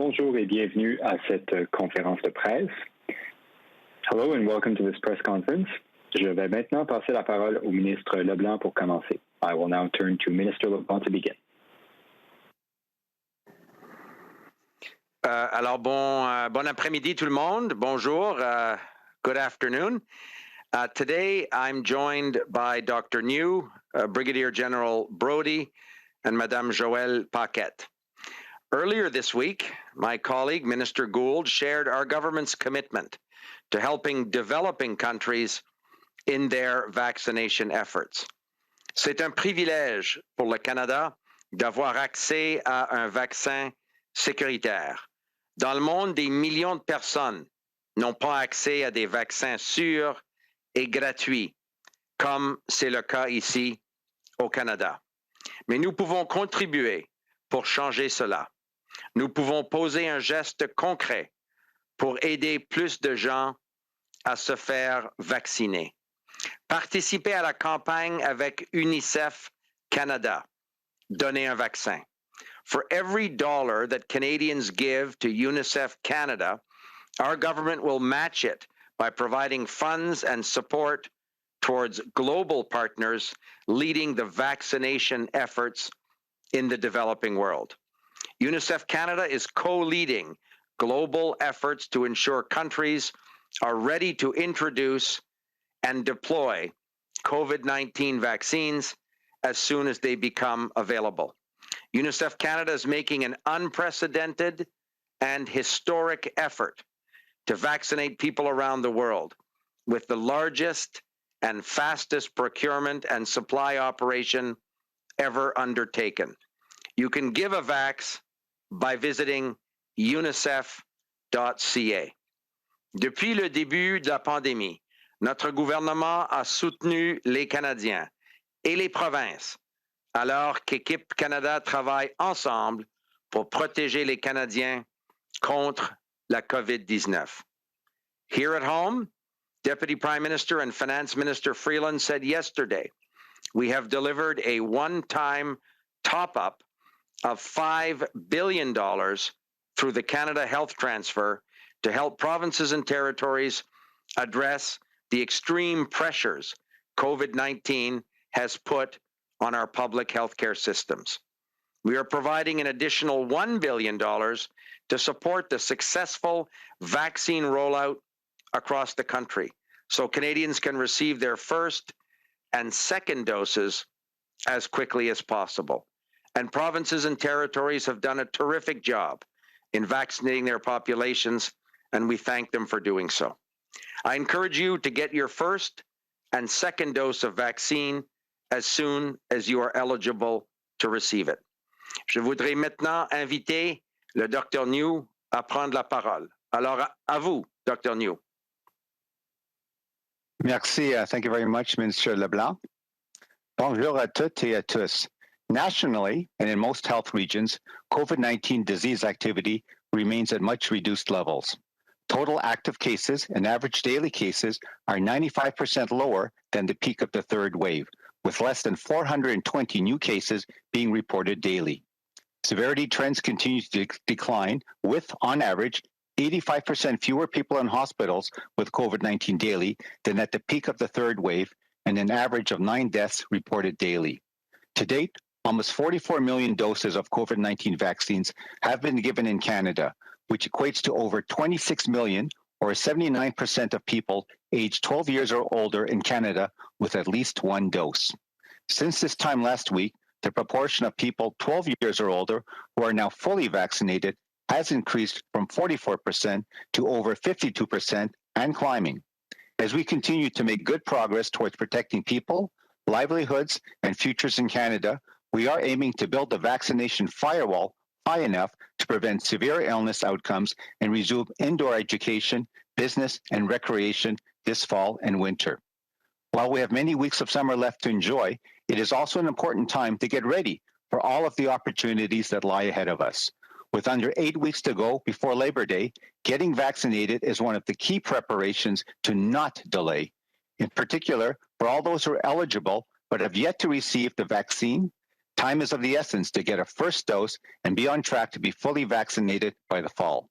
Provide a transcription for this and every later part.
Bonjour et bienvenue à cette conférence de presse. Hello and welcome to this press conference. Je vais maintenant passer la parole au ministre LeBlanc pour commencer. I will now turn to Minister LeBlanc to begin. Alors, bon après-midi tout le monde. Bonjour. Good afternoon. Today, I'm joined by Dr. Njoo, Brigadier-General Brodie, and Madame Joelle Paquette. Earlier this week, my colleague, Minister Gould, shared our government's commitment to helping developing countries in their vaccination efforts. C'est un privilège pour le Canada d'avoir accès à un vaccin sécuritaire. Dans le monde, des millions de personnes n'ont pas accès à des vaccins sûrs et gratuits, comme c'est le cas ici au Canada. Mais nous pouvons contribuer pour changer cela. Nous pouvons poser un geste concret pour aider plus de gens à se faire vacciner. Participer à la campagne avec UNICEF Canada. Donner un vaccin. For every dollar that Canadians give to UNICEF Canada, our government will match it by providing funds and support towards global partners leading the vaccination efforts in the developing world. UNICEF Canada is co-leading global efforts to ensure countries are ready to introduce and deploy COVID-19 vaccines as soon as they become available. UNICEF Canada is making an unprecedented and historic effort to vaccinate people around the world with the largest and fastest procurement and supply operation ever undertaken. You can give a vax by visiting unicef.ca. Depuis le début de la pandémie, notre gouvernement a soutenu les Canadiens et les provinces, alors qu'Équipe Canada travaille ensemble pour protéger les Canadiens contre la COVID-19. Here at home, Deputy Prime Minister and Finance Minister Freeland said yesterday, we have delivered a one-time top-up of $5 billion through the Canada Health Transfer to help provinces and territories address the extreme pressures COVID-19 has put on our public healthcare systems. We are providing an additional $1 billion to support the successful vaccine rollout across the country so Canadians can receive their first and second doses as quickly as possible. And provinces and territories have done a terrific job in vaccinating their populations, and we thank them for doing so. I encourage you to get your first and second dose of vaccine as soon as you are eligible to receive it. Je voudrais maintenant inviter le Dr. Njoo à prendre la parole. Alors, à vous, Dr. Njoo. Merci. Thank you very much, Minister LeBlanc. Bonjour à toutes et à tous. Nationally, and in most health regions, COVID-19 disease activity remains at much reduced levels. Total active cases and average daily cases are 95% lower than the peak of the third wave, with less than 420 new cases being reported daily. Severity trends continue to decline, with, on average, 85% fewer people in hospitals with COVID-19 daily than at the peak of the third wave, and an average of 9 deaths reported daily. To date, almost 44 million doses of COVID-19 vaccines have been given in Canada, which equates to over 26 million, or 79% of people aged 12 years or older in Canada with at least one dose. Since this time last week, the proportion of people 12 years or older who are now fully vaccinated has increased from 44% to over 52% and climbing. As we continue to make good progress towards protecting people, livelihoods, and futures in Canada, we are aiming to build the vaccination firewall high enough to prevent severe illness outcomes and resume indoor education, business, and recreation this fall and winter. While we have many weeks of summer left to enjoy, it is also an important time to get ready for all of the opportunities that lie ahead of us. With under 8 weeks to go before Labor Day, getting vaccinated is one of the key preparations to not delay. In particular, for all those who are eligible but have yet to receive the vaccine, Time is of the essence to get a first dose and be on track to be fully vaccinated by the fall.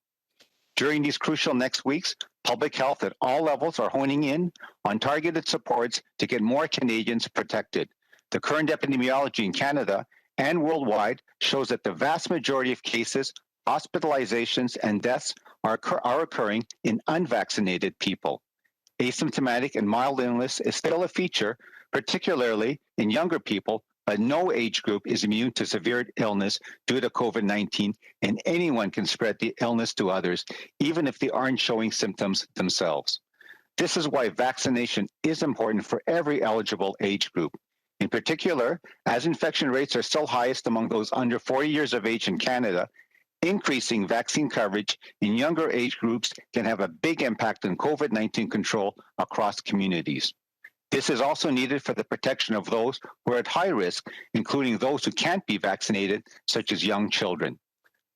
During these crucial next weeks, public health at all levels are honing in on targeted supports to get more Canadians protected. The current epidemiology in Canada and worldwide shows that the vast majority of cases, hospitalizations, and deaths are occurring in unvaccinated people. Asymptomatic and mild illness is still a feature, particularly in younger people, but no age group is immune to severe illness due to COVID-19, and anyone can spread the illness to others, even if they aren't showing symptoms themselves. This is why vaccination is important for every eligible age group. In particular, as infection rates are still highest among those under 40 years of age in Canada, increasing vaccine coverage in younger age groups can have a big impact on COVID-19 control across communities. This is also needed for the protection of those who are at high risk, including those who can't be vaccinated, such as young children.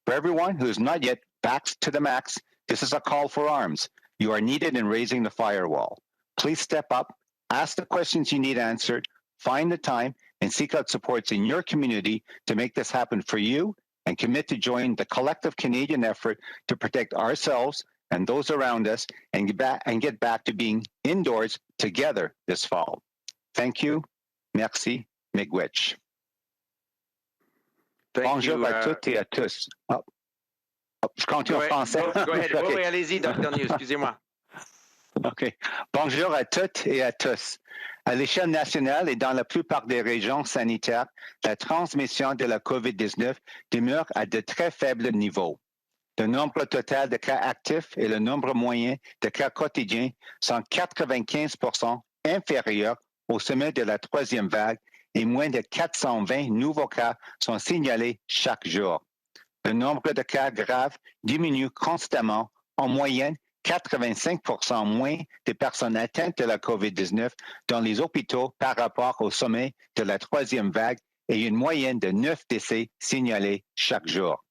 For everyone who is not yet vaxxed to the max, this is a call for arms. You are needed in raising the firewall. Please step up, ask the questions you need answered, find the time, and seek out supports in your community to make this happen for you, and commit to join the collective Canadian effort to protect ourselves and those around us and get back to being indoors together this fall. Thank you. Merci. Miigwech. Bonjour à toutes et à tous. Je continue en français. Go ahead. Okay. Oui, allez-y, Dr. Njoo, excusez-moi. OK. Bonjour à toutes et à tous. À l'échelle nationale et dans la plupart des régions sanitaires, la transmission de la COVID-19 demeure à de très faibles niveaux. Le nombre total de cas actifs et le nombre moyen de cas quotidiens sont 95% inférieurs au sommet de la troisième vague et moins de 420 nouveaux cas sont signalés chaque jour. Le nombre de cas graves diminue constamment, en moyenne 85% moins de personnes atteintes de la COVID-19 dans les hôpitaux par rapport au sommet de la troisième vague et une moyenne de 9 décès signalés chaque jour.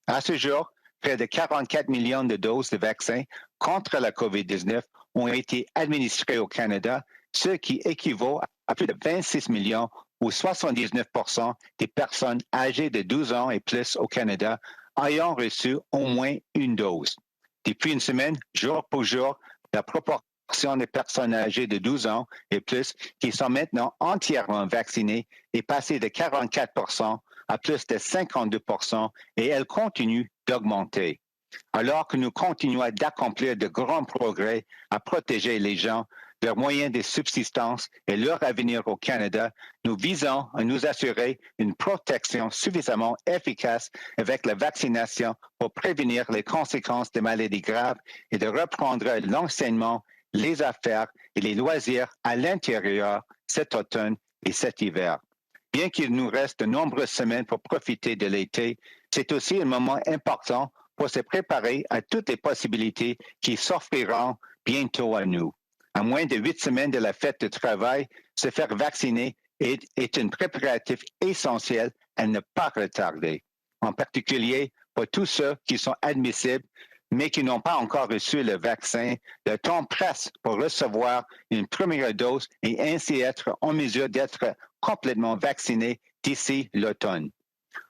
À ce jour, près de 44 millions de doses de vaccins contre la COVID-19 ont été administrées au Canada, ce qui équivaut à plus de 26 millions ou 79% des personnes âgées de 12 ans et plus au Canada ayant reçu au moins une dose. Depuis une semaine, jour pour jour, la proportion des personnes âgées de 12 ans et plus qui sont maintenant entièrement vaccinées est passée de 44% à plus de 52% et elle continue d'augmenter. Alors que nous continuons d'accomplir de grands progrès à protéger les gens, leurs moyens de subsistance et leur avenir au Canada, nous visons à nous assurer une protection suffisamment efficace avec la vaccination pour prévenir les conséquences des maladies graves et de reprendre l'enseignement, les affaires et les loisirs à l'intérieur cet automne et cet hiver. Bien qu'il nous reste de nombreuses semaines pour profiter de l'été, c'est aussi un moment important pour se préparer à toutes les possibilités qui s'offriront bientôt à nous. À moins de 8 semaines de la fête de travail, se faire vacciner est un préparatif essentiel à ne pas retarder. En particulier pour tous ceux qui sont admissibles, mais qui n'ont pas encore reçu le vaccin, le temps presse pour recevoir une première dose et ainsi être en mesure d'être complètement vaccinés d'ici l'automne.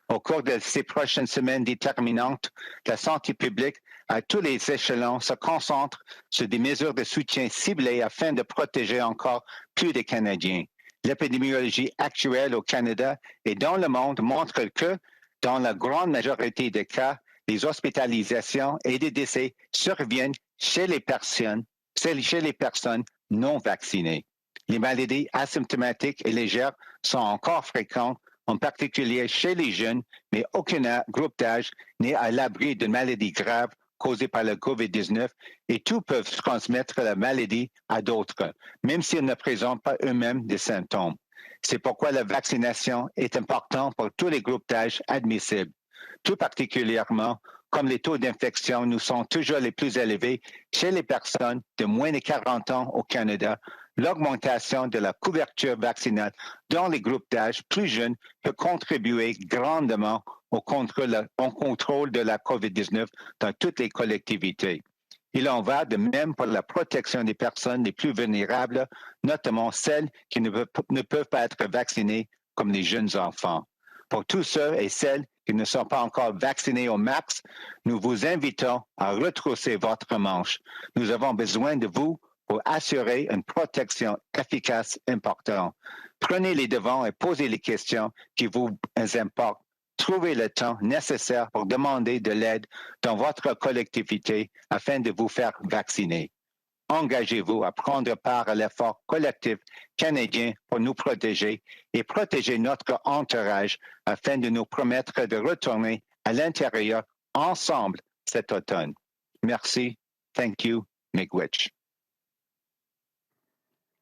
Au cours de ces prochaines semaines déterminantes, la santé publique à tous les échelons se concentre sur des mesures de soutien ciblées afin de protéger encore plus de Canadiens. L'épidémiologie actuelle au Canada et dans le monde montre que, dans la grande majorité des cas, les hospitalisations et des décès surviennent chez les personnes non vaccinées. Les maladies asymptomatiques et légères sont encore fréquentes, en particulier chez les jeunes, mais aucun groupe d'âge n'est à l'abri d'une maladie grave causée par le COVID-19 et tous peuvent transmettre la maladie à d'autres, même s'ils ne présentent pas eux-mêmes des symptômes. C'est pourquoi la vaccination est importante pour tous les groupes d'âge admissibles. Tout particulièrement, comme les taux d'infection nous sont toujours les plus élevés chez les personnes de moins de 40 ans au Canada, l'augmentation de la couverture vaccinale dans les groupes d'âge plus jeunes peut contribuer grandement au contrôle de la COVID-19 dans toutes les collectivités. Il en va de même pour la protection des personnes les plus vulnérables, notamment celles qui ne peuvent pas être vaccinées, comme les jeunes enfants. Pour tous ceux et celles qui ne sont pas encore vaccinés au max, nous vous invitons à retrousser votre manche. Nous avons besoin de vous pour assurer une protection efficace importante. Prenez les devants et posez les questions qui vous importent. Trouvez le temps nécessaire pour demander de l'aide dans votre collectivité afin de vous faire vacciner. Engagez-vous à prendre part à l'effort collectif canadien pour nous protéger et protéger notre entourage afin de nous permettre de retourner à l'intérieur ensemble cet automne. Merci. Thank you. Miigwech.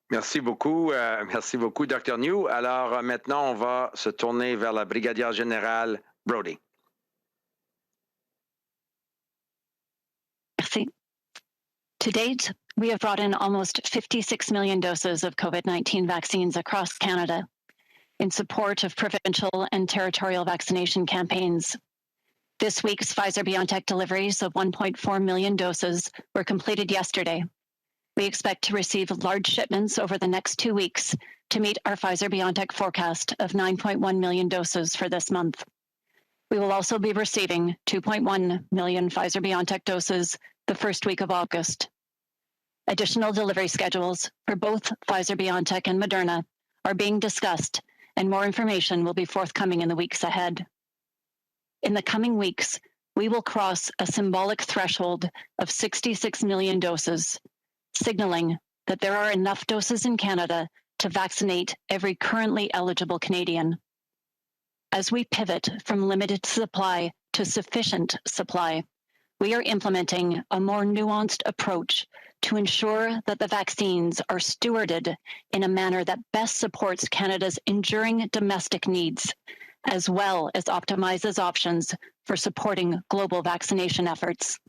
Merci beaucoup, Dr. Njoo. Alors maintenant, on va se tourner vers la Brigadier-Générale Brodie. Merci. To date, we have brought in almost 56 million doses of COVID-19 vaccines across Canada in support of provincial and territorial vaccination campaigns. This week's Pfizer-BioNTech deliveries of 1.4 million doses were completed yesterday. We expect to receive large shipments over the next 2 weeks to meet our Pfizer-BioNTech forecast of 9.1 million doses for this month. We will also be receiving 2.1 million Pfizer-BioNTech doses the first week of August. Additional delivery schedules for both Pfizer-BioNTech and Moderna are being discussed, and more information will be forthcoming in the weeks ahead. In the coming weeks, we will cross a symbolic threshold of 66 million doses, signaling that there are enough doses in Canada to vaccinate every currently eligible Canadian. As we pivot from limited supply to sufficient supply, we are implementing a more nuanced approach to ensure that the vaccines are stewarded in a manner that best supports Canada's enduring domestic needs, as well as optimizes options for supporting global vaccination efforts.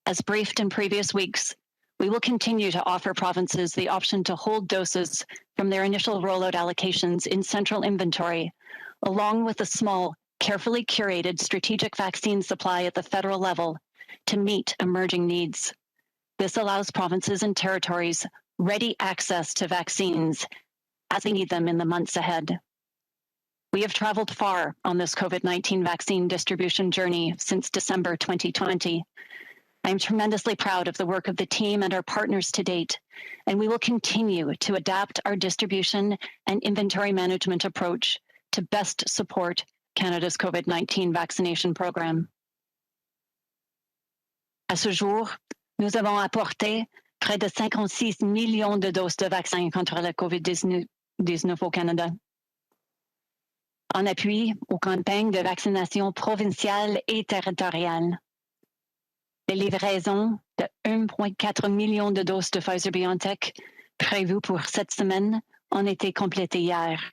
As briefed in previous weeks, we will continue to offer provinces the option to hold doses from their initial rollout allocations in central inventory, along with a small, carefully curated strategic vaccine supply at the federal level to meet emerging needs. This allows provinces and territories ready access to vaccines as they need them in the months ahead. We have traveled far on this COVID-19 vaccine distribution journey since December 2020. I am tremendously proud of the work of the team and our partners to date, and we will continue to adapt our distribution and inventory management approach to best support Canada's COVID-19 vaccination program. À ce jour, nous avons apporté près de 56 millions de doses de vaccins contre la COVID-19 au Canada. En appui aux campagnes de vaccination provinciales et territoriales. Les livraisons de 1,4 million de doses de Pfizer-BioNTech prévues pour cette semaine ont été complétées hier.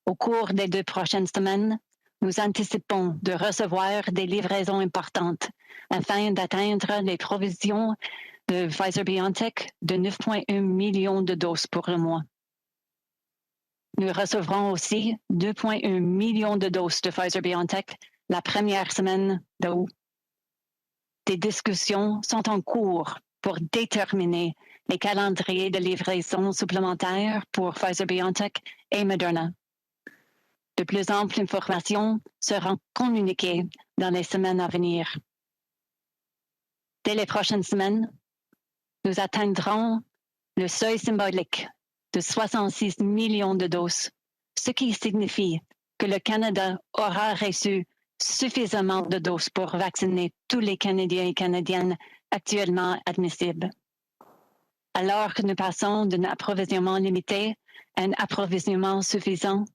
Au cours des 2 prochaines semaines, nous anticipons de recevoir des livraisons importantes afin d'atteindre les provisions de Pfizer-BioNTech de 9,1 millions de doses pour le mois. Nous recevrons aussi 2,1 millions de doses de Pfizer-BioNTech la première semaine d'août. Des discussions sont en cours pour déterminer les calendriers de livraison supplémentaires pour Pfizer-BioNTech et Moderna. De plus amples informations seront communiquées dans les semaines à venir. Dès les prochaines semaines, nous atteindrons le seuil symbolique de 66 millions de doses, ce qui signifie que le Canada aura reçu suffisamment de doses pour vacciner tous les Canadiens et Canadiennes actuellement admissibles. Alors que nous passons d'un approvisionnement limité à un approvisionnement suffisant,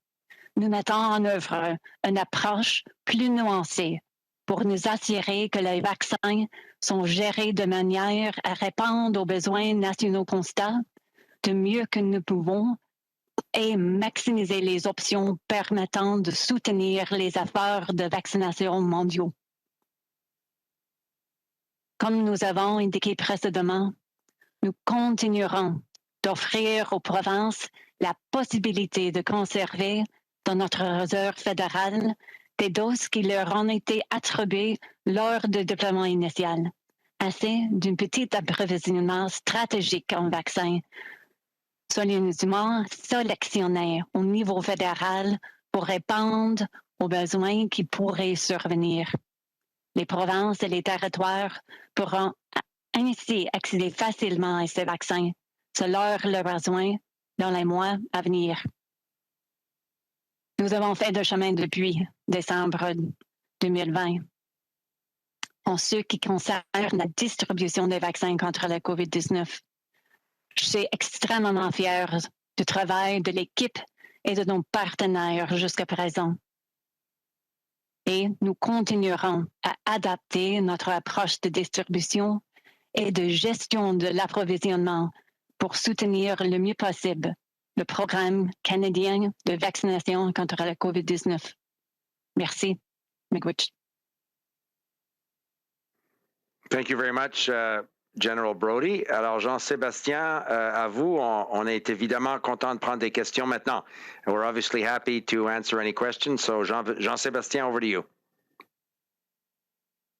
nous mettons en œuvre une approche plus nuancée pour nous assurer que les vaccins sont gérés de manière à répondre aux besoins nationaux constants du mieux que nous pouvons et maximiser les options permettant de soutenir les efforts de vaccination mondiaux. Comme nous avons indiqué précédemment, nous continuerons d'offrir aux provinces la possibilité de conserver dans notre réserve fédérale des doses qui leur ont été attribuées lors du déploiement initial, ainsi d'un petit approvisionnement stratégique en vaccins, soigneusement sélectionné au niveau fédéral pour répondre aux besoins qui pourraient survenir. Les provinces et les territoires pourront ainsi accéder facilement à ces vaccins selon leurs besoins dans les mois à venir. Nous avons fait le chemin depuis décembre 2020. En ce qui concerne la distribution des vaccins contre la COVID-19, je suis extrêmement fière du travail de l'équipe et de nos partenaires jusqu'à présent. Et nous continuerons à adapter notre approche de distribution et de gestion de l'approvisionnement pour soutenir le mieux possible le programme canadien de vaccination contre la COVID-19. Merci. Miigwech. Thank you very much, General Brodie. Alors, Jean-Sébastien, à vous, on est évidemment content de prendre des questions maintenant. We're obviously happy to answer any questions. So, Jean-Sébastien, over to you.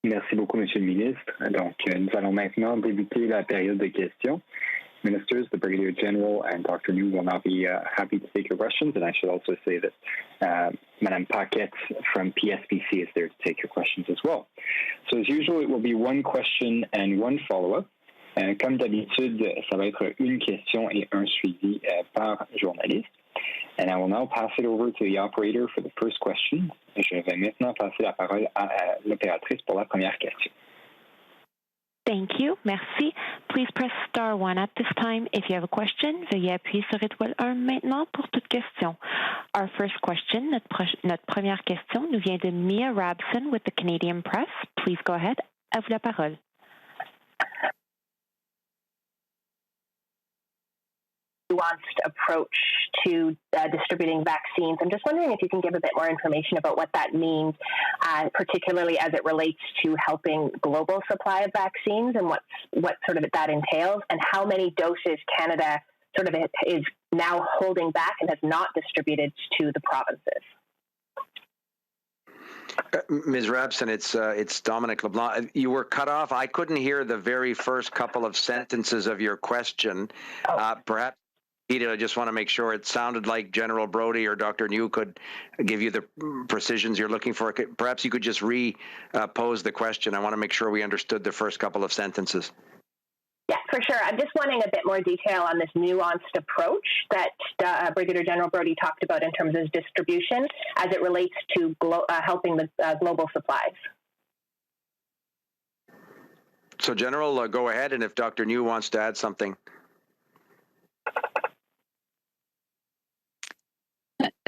Merci beaucoup, Monsieur le ministre. Donc, nous allons maintenant débuter la période de questions. Ministers, the Brigadier General and Dr. Njoo will now be happy to take your questions. And I should also say that Madame Paquette from PSPC is there to take your questions as well. So as usual, it will be one question and one follow-up. Comme d'habitude, ça va être une question et un suivi par journaliste. And I will now pass it over to the operator for the first question. Je vais maintenant passer la parole à l'opératrice pour la première question. Thank you. Merci. Please press star 1 at this time. If you have a question, veuillez appuyer sur étoile 1 maintenant pour toute question. Our first question, notre première question, nous vient de Mia Rabson with the Canadian Press. Please go ahead. À vous la parole. Nuanced approach to distributing vaccines. I'm just wondering if you can give a bit more information about what that means, particularly as it relates to helping global supply of vaccines and what sort of that entails, and how many doses Canada sort of is now holding back and has not distributed to the provinces. Ms. Rabson, it's Dominic LeBlanc. You were cut off. I couldn't hear the very first couple of sentences of your question. Perhaps I just want to make sure it sounded like General Brodie or Dr. Njoo could give you the precisions you're looking for. Perhaps you could just pose the question. I want to make sure we understood the first couple of sentences. Yeah, for sure. I'm just wanting a bit more detail on this nuanced approach that Brigadier General Brodie talked about in terms of distribution as it relates to helping the global supplies. So, General, go ahead, and if Dr. Njoo wants to add something.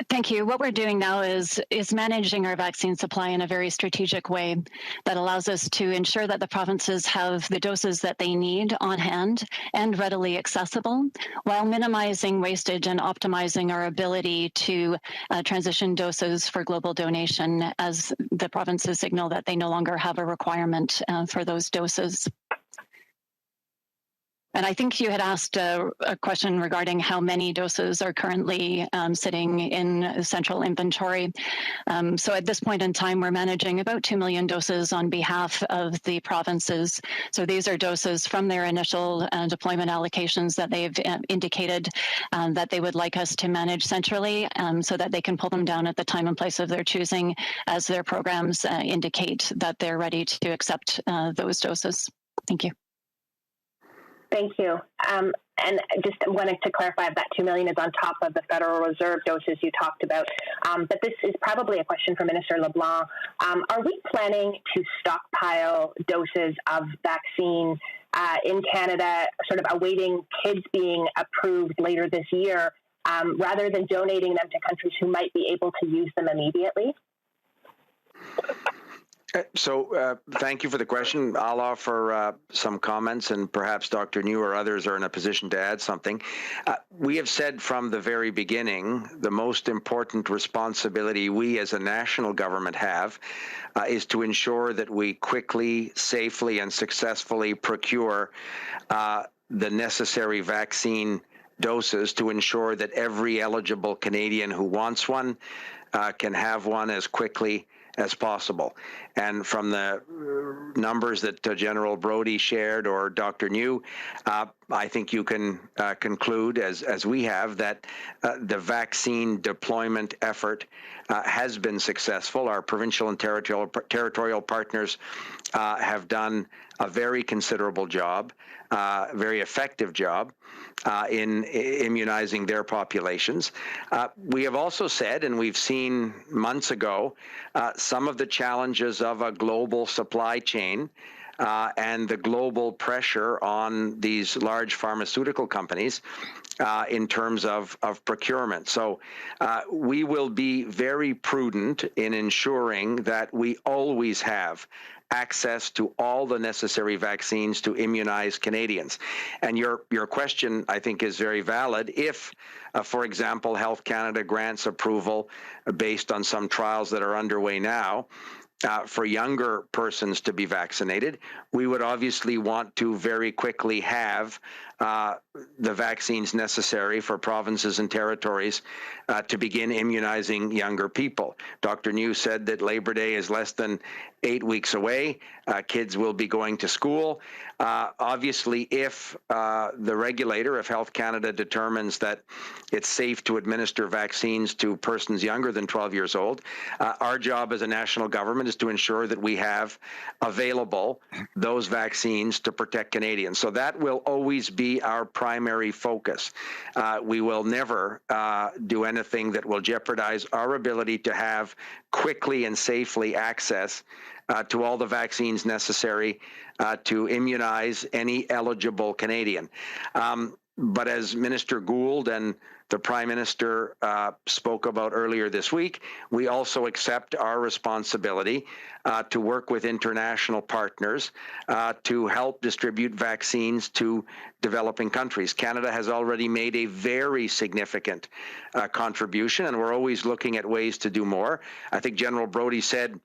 Thank you. What we're doing now is managing our vaccine supply in a very strategic way that allows us to ensure that the provinces have the doses that they need on hand and readily accessible, while minimizing wastage and optimizing our ability to transition doses for global donation as the provinces signal that they no longer have a requirement for those doses. And I think you had asked a question regarding how many doses are currently sitting in central inventory. So at this point in time, we're managing about 2 million doses on behalf of the provinces. So these are doses from their initial deployment allocations that they've indicated that they would like us to manage centrally so that they can pull them down at the time and place of their choosing as their programs indicate that they're ready to accept those doses. Thank you. Thank you. And just wanted to clarify that 2 million is on top of the Federal Reserve doses you talked about. But this is probably a question for Minister LeBlanc. Are we planning to stockpile doses of vaccine in Canada, sort of awaiting kids being approved later this year, rather than donating them to countries who might be able to use them immediately? So thank you for the question. I'll offer some comments, and perhaps Dr. Njoo or others are in a position to add something. We have said from the very beginning, the most important responsibility we as a national government have is to ensure that we quickly, safely, and successfully procure the necessary vaccine doses to ensure that every eligible Canadian who wants one can have one as quickly as possible. And from the numbers that General Brodie shared or Dr. Njoo, I think you can conclude, as we have, that the vaccine deployment effort has been successful. Our provincial and territorial partners have done a very considerable job, very effective job in immunizing their populations. We have also said, and we've seen months ago, some of the challenges of a global supply chain and the global pressure on these large pharmaceutical companies in terms of procurement. So we will be very prudent in ensuring that we always have access to all the necessary vaccines to immunize Canadians. And your question, I think, is very valid. If, for example, Health Canada grants approval based on some trials that are underway now, for younger persons to be vaccinated, we would obviously want to very quickly have the vaccines necessary for provinces and territories to begin immunizing younger people. Dr. Njoo said that Labor Day is less than 8 weeks away. Kids will be going to school. Obviously, if the regulator, if Health Canada determines that it's safe to administer vaccines to persons younger than 12 years old, our job as a national government is to ensure that we have available those vaccines to protect Canadians. So that will always be our primary focus. We will never do anything that will jeopardize our ability to have quickly and safely access to all the vaccines necessary to immunize any eligible Canadian. But as Minister Gould and the Prime Minister spoke about earlier this week, we also accept our responsibility to work with international partners to help distribute vaccines to developing countries. Canada has already made a very significant contribution, and we're always looking at ways to do more. I think General Brodie said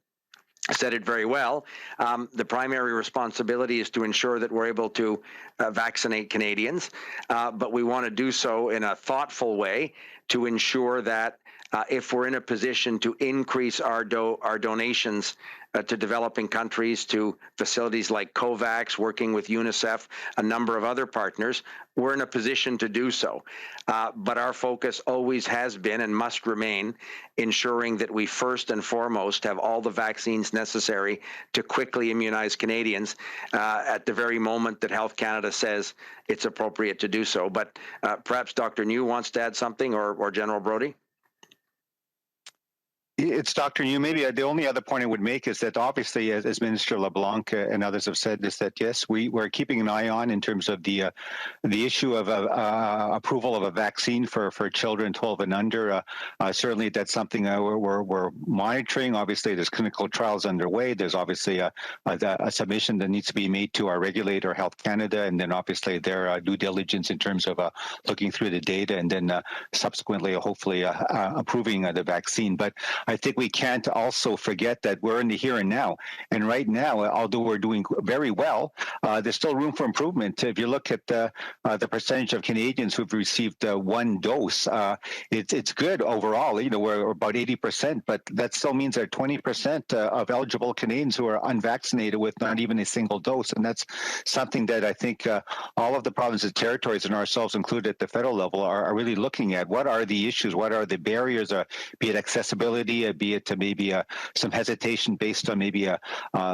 it very well. The primary responsibility is to ensure that we're able to vaccinate Canadians, but we want to do so in a thoughtful way to ensure that if we're in a position to increase our donations to developing countries, to facilities like COVAX, working with UNICEF, a number of other partners, we're in a position to do so. But our focus always has been and must remain ensuring that we first and foremost have all the vaccines necessary to quickly immunize Canadians at the very moment that Health Canada says it's appropriate to do so. But perhaps Dr. Njoo wants to add something, or General Brodie? It's Dr. Njoo. Maybe the only other point I would make is that obviously, as Minister LeBlanc and others have said, is that yes, we're keeping an eye on in terms of the issue of approval of a vaccine for children 12 and under. Certainly, that's something we're monitoring. Obviously, there's clinical trials underway. There's obviously a submission that needs to be made to our regulator, Health Canada, and then obviously their due diligence in terms of looking through the data and then subsequently, hopefully, approving the vaccine. But I think we can't also forget that we're in the here and now. And right now, although we're doing very well, there's still room for improvement. If you look at the percentage of Canadians who've received one dose, it's good overall. You know, we're about 80%, but that still means there are 20% of eligible Canadians who are unvaccinated with not even a single dose. And that's something that I think all of the provinces, territories, and ourselves included at the federal level are really looking at. What are the issues? What are the barriers? Be it accessibility, be it to maybe some hesitation based on maybe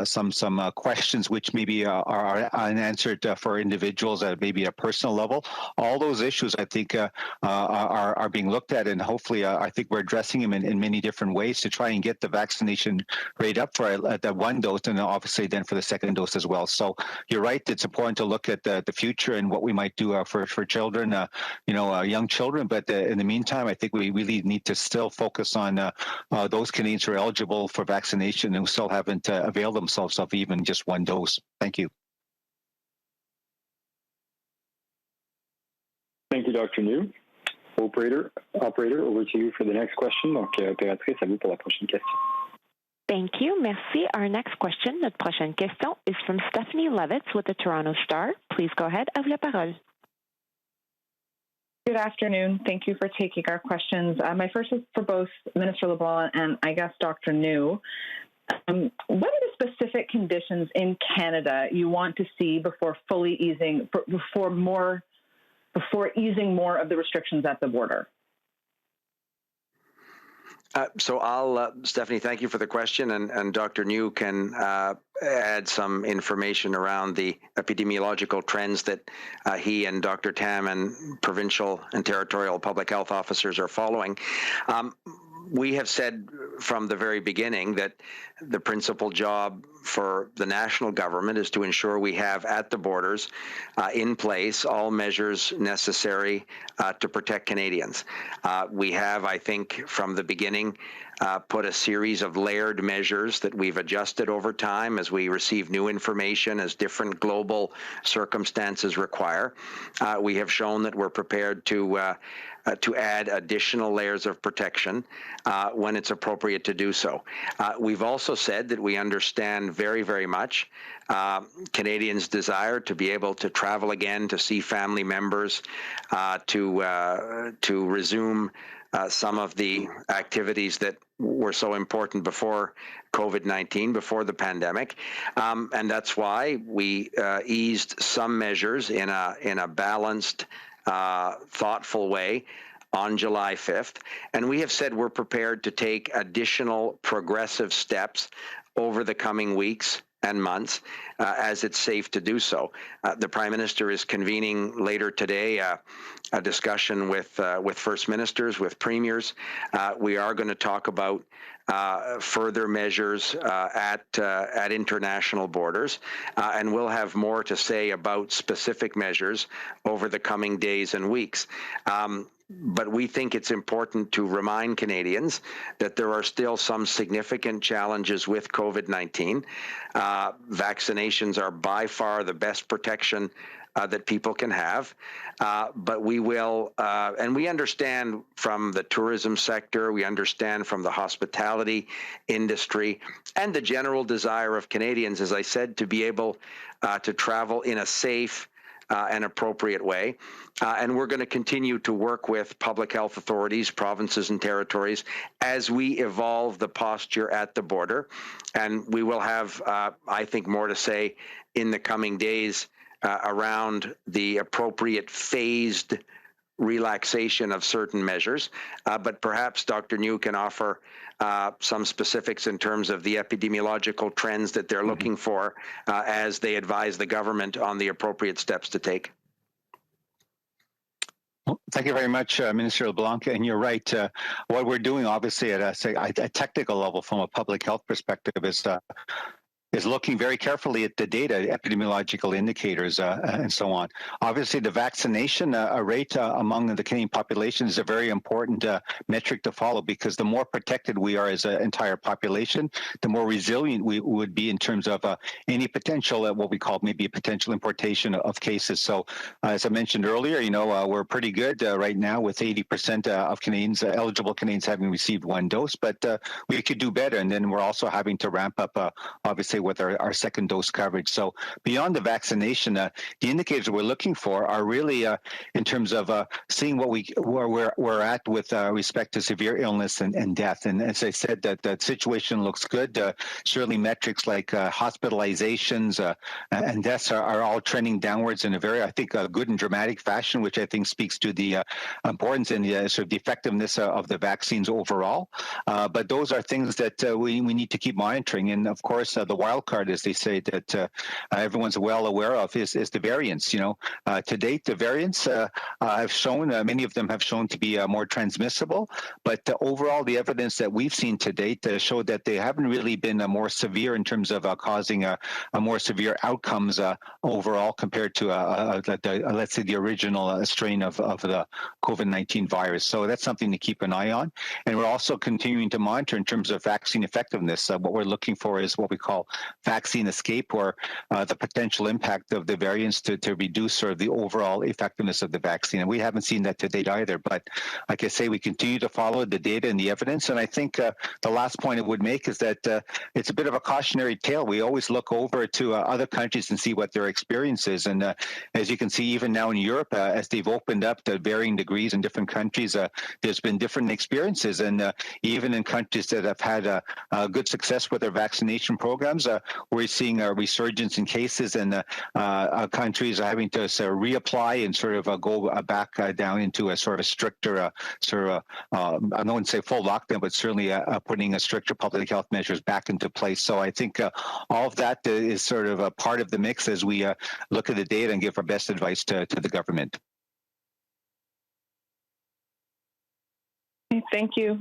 some questions which maybe are unanswered for individuals at maybe a personal level. All those issues, I think, are being looked at, and hopefully, I think we're addressing them in many different ways to try and get the vaccination rate up for that one dose, and obviously then for the second dose as well. So you're right; it's important to look at the future and what we might do for children, young children. But in the meantime, I think we really need to still focus on those Canadians who are eligible for vaccination and who still haven't availed themselves of even just one dose. Thank you. Thank you, Dr. Njoo. Operator, over to you for the next question. Donc, opératrice, à vous pour la prochaine question. Thank you. Merci. Our next question, notre prochaine question, is from Stephanie Levitz with the Toronto Star. Please go ahead. À vous la parole. Good afternoon. Thank you for taking our questions. My first is for both Minister LeBlanc and I guess Dr. Njoo. what are the specific conditions in Canada you want to see before fully easing, before easing more of the restrictions at the border? So I'll, Stephanie, thank you for the question, and Dr. Njoo can add some information around the epidemiological trends that he and Dr. Tam and provincial and territorial public health officers are following. We have said from the very beginning that the principal job for the national government is to ensure we have at the borders in place all measures necessary to protect Canadians. We have, I think, from the beginning, put a series of layered measures that we've adjusted over time as we receive new information, as different global circumstances require. We have shown that we're prepared to add additional layers of protection when it's appropriate to do so. We've also said that we understand very, very much Canadians' desire to be able to travel again, to see family members, to resume some of the activities that were so important before COVID-19, before the pandemic, and that's why we eased some measures in a balanced, thoughtful way on July 5th. And we have said we're prepared to take additional progressive steps over the coming weeks and months as it's safe to do so. The Prime Minister is convening later today a discussion with First Ministers, with Premiers. We are going to talk about further measures at international borders, and we'll have more to say about specific measures over the coming days and weeks. But we think it's important to remind Canadians that there are still some significant challenges with COVID-19. Vaccinations are by far the best protection that people can have, but we will, and we understand from the tourism sector, we understand from the hospitality industry, and the general desire of Canadians, as I said, to be able to travel in a safe and appropriate way. And we're going to continue to work with public health authorities, provinces and territories as we evolve the posture at the border. And we will have, I think, more to say in the coming days around the appropriate phased relaxation of certain measures. But perhaps Dr. Njoo can offer some specifics in terms of the epidemiological trends that they're looking for as they advise the government on the appropriate steps to take. Well, thank you very much, Minister LeBlanc. And you're right. What we're doing, obviously, at a technical level from a public health perspective is looking very carefully at the data, epidemiological indicators, and so on. Obviously, the vaccination rate among the Canadian population is a very important metric to follow, because the more protected we are as an entire population, the more resilient we would be in terms of any potential, what we call maybe a potential importation of cases. So, as I mentioned earlier, we're pretty good right now with 80% of Canadians, eligible Canadians, having received one dose, but we could do better. And then we're also having to ramp up, obviously, with our second dose coverage. So beyond the vaccination, the indicators we're looking for are really in terms of seeing where we're at with respect to severe illness and death. And as I said, that situation looks good. Certainly metrics like hospitalizations and deaths are all trending downwards in a very, I think, good and dramatic fashion, which I think speaks to the importance and the sort of the effectiveness of the vaccines overall. But those are things that we need to keep monitoring. And of course, the wild card, as they say, that everyone's well aware of is the variants. To date, the variants have shown, many of them have shown to be more transmissible, but overall, the evidence that we've seen to date showed that they haven't really been more severe in terms of causing a more severe outcomes overall compared to, let's say, the original strain of the COVID-19 virus. So that's something to keep an eye on. And we're also continuing to monitor in terms of vaccine effectiveness. What we're looking for is what we call vaccine escape or the potential impact of the variants to reduce sort of the overall effectiveness of the vaccine. And we haven't seen that to date either. But like I say, we continue to follow the data and the evidence. And I think the last point I would make is that it's a bit of a cautionary tale. We always look over to other countries and see what their experience is. And as you can see, even now in Europe, as they've opened up to varying degrees in different countries, there's been different experiences. And even in countries that have had good success with their vaccination programs, we're seeing a resurgence in cases, and countries are having to sort of reapply and sort of go back down into a sort of stricter, I don't want to say full lockdown, but certainly putting a stricter public health measures back into place. So I think all of that is sort of a part of the mix as we look at the data and give our best advice to the government. Thank you.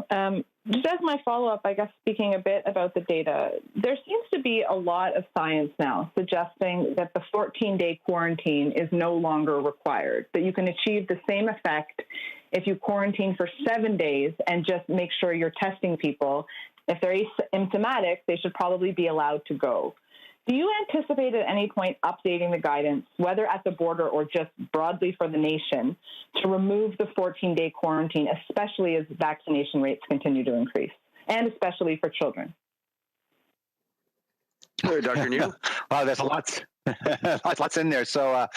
Just as my follow-up, I guess, speaking a bit about the data, there seems to be a lot of science now suggesting that the 14-day quarantine is no longer required, that you can achieve the same effect if you quarantine for 7 days and just make sure you're testing people. If they're asymptomatic, they should probably be allowed to go. Do you anticipate at any point updating the guidance, whether at the border or just broadly for the nation, to remove the 14-day quarantine, especially as vaccination rates continue to increase, and especially for children? Dr. Njoo? Wow, there's lots in there. So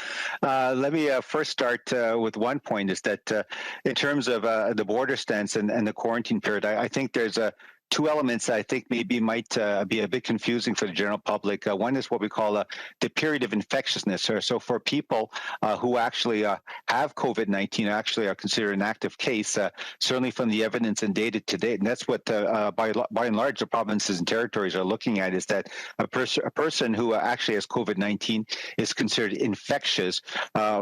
let me first start with one point, is that in terms of the border stance and the quarantine period, I think there's two elements I think maybe might be a bit confusing for the general public. One is what we call the period of infectiousness. So for people who actually have COVID-19, actually are considered an active case, certainly from the evidence and data to date, and that's what by and large the provinces and territories are looking at, is that a person who actually has COVID-19 is considered infectious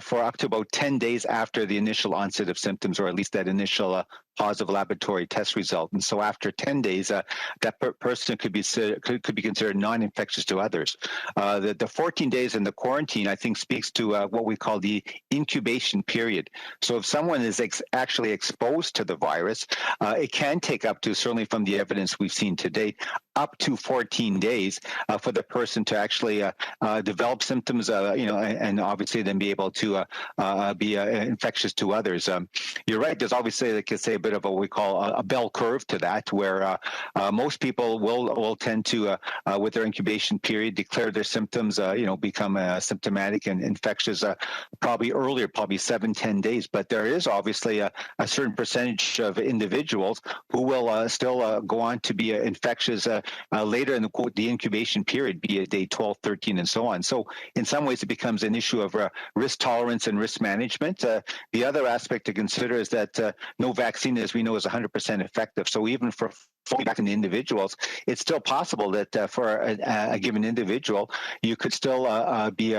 for up to about 10 days after the initial onset of symptoms, or at least that initial positive laboratory test result. And so after 10 days, that person could be considered non-infectious to others. The 14 days in the quarantine, I think, speaks to what we call the incubation period. So if someone is actually exposed to the virus, it can take up to, certainly from the evidence we've seen to date, up to 14 days for the person to actually develop symptoms, and obviously then be able to be infectious to others. You're right. There's obviously, like I say, a bit of what we call a bell curve to that, where most people will tend to, with their incubation period, declare their symptoms, become symptomatic and infectious probably earlier, probably 7-10 days. But there is obviously a certain percentage of individuals who will still go on to be infectious later in the incubation period, be it day 12, 13, and so on. So in some ways, it becomes an issue of risk tolerance and risk management. The other aspect to consider is that no vaccine, as we know, is 100% effective. So even for fully vaccinated individuals, it's still possible that for a given individual, you could still be,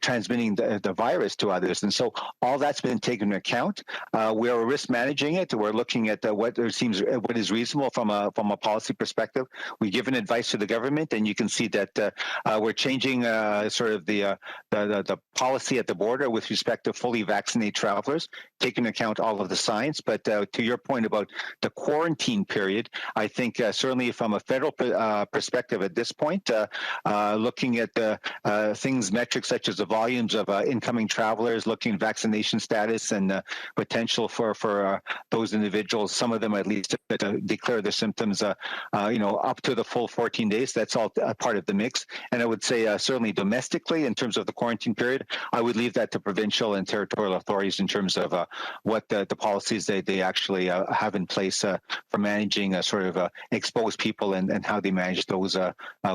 transmitting the virus to others. And so all that's been taken into account. We're risk managing it. We're looking at what is reasonable from a policy perspective. We've given advice to the government, and you can see that we're changing sort of the policy at the border with respect to fully vaccinated travelers, taking into account all of the science. But to your point about the quarantine period, I think certainly from a federal perspective at this point, looking at metrics such as the volumes of incoming travelers, looking at vaccination status and potential for those individuals, some of them at least to declare their symptoms, up to the full 14 days. That's all part of the mix. And I would say certainly domestically, in terms of the quarantine period, I would leave that to provincial and territorial authorities in terms of what the policies they actually have in place for managing exposed people and how they manage those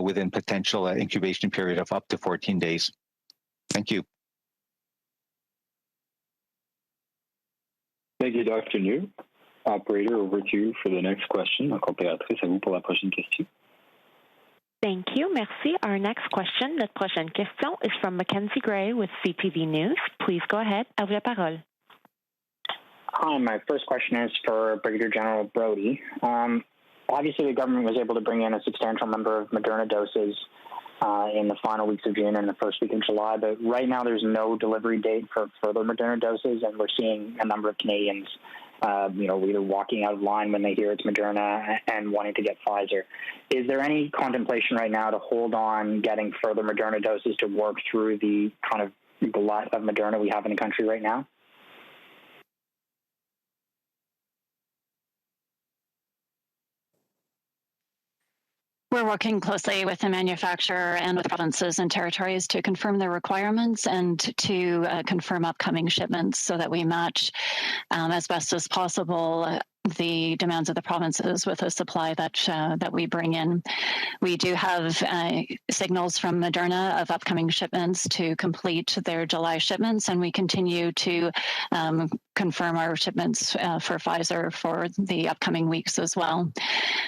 within potential incubation period of up to 14 days. Thank you. Thank you, Dr. Njoo. Operator, over to you for the next question. Opératrice, à vous pour la prochaine question. Thank you. Merci. Our next question, notre prochaine question, is from Mackenzie Gray with CTV News. Please go ahead. À vous la parole. Hi, my first question is for Brigadier-General Brodie. Obviously, the government was able to bring in a substantial number of Moderna doses in the final weeks of June and the first week in July, but right now there's no delivery date for further Moderna doses, and we're seeing a number of Canadians either walking out of line when they hear it's Moderna and wanting to get Pfizer. Is there any contemplation right now to hold on getting further Moderna doses to work through the kind of glut of Moderna we have in the country right now? We're working closely with the manufacturer and with provinces and territories to confirm their requirements and to confirm upcoming shipments so that we match as best as possible the demands of the provinces with a supply that we bring in. We do have signals from Moderna of upcoming shipments to complete their July shipments, and we continue to confirm our shipments for Pfizer for the upcoming weeks as well.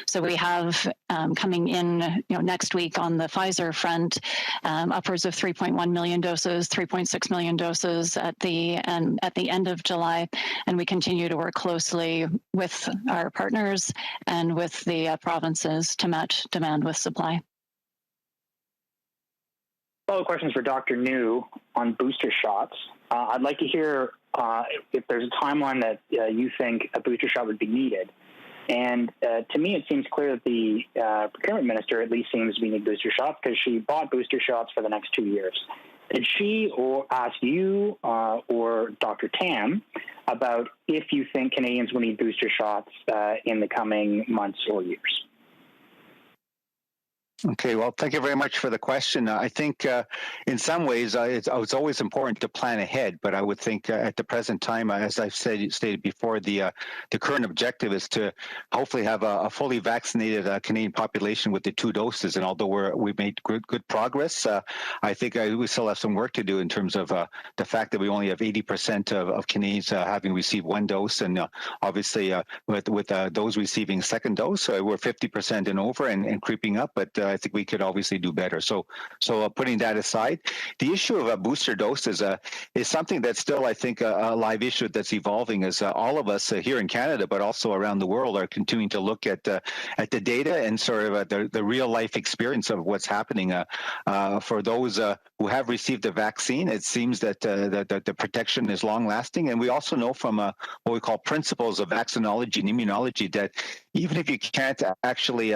So we have coming in next week on the Pfizer front, upwards of 3.1 million doses, 3.6 million doses at the end of July, and we continue to work closely with our partners and with the provinces to match demand with supply. Follow-up questions for Dr. Njoo on booster shots. I'd like to hear if there's a timeline that you think a booster shot would be needed. And to me, it seems clear that the procurement minister at least seems to be needing booster shots because she bought booster shots for the next 2 years. Did she ask you or Dr. Tam about if you think Canadians will need booster shots in the coming months or years? Okay, well, thank you very much for the question. I think in some ways it's always important to plan ahead, but I would think at the present time, as I've stated before, the current objective is to hopefully have a fully vaccinated Canadian population with the 2 doses. And although we've made good progress, I think we still have some work to do in terms of the fact that we only have 80% of Canadians having received 1 dose. And obviously with those receiving second dose, we're 50% and over and creeping up, but I think we could obviously do better. So putting that aside, the issue of a booster dose is something that's still, I think, a live issue that's evolving as all of us here in Canada, but also around the world, are continuing to look at the data and sort of the real life experience of what's happening. For those who have received the vaccine, it seems that the protection is long lasting. And we also know from what we call principles of vaccinology and immunology that even if you can't actually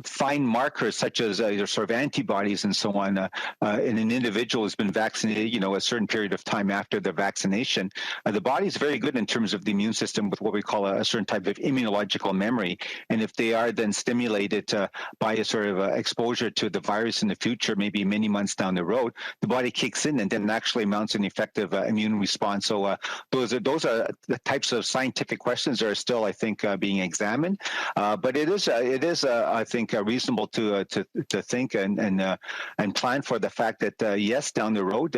find markers such as sort of antibodies and so on in an individual who's been vaccinated, a certain period of time after the vaccination, the body is very good in terms of the immune system with what we call a certain type of immunological memory. And if they are then stimulated by a sort of exposure to the virus in the future, maybe many months down the road, the body kicks in and then actually mounts an effective immune response. So those are the types of scientific questions that are still, I think, being examined. But it is I think reasonable to think and plan for the fact that yes, down the road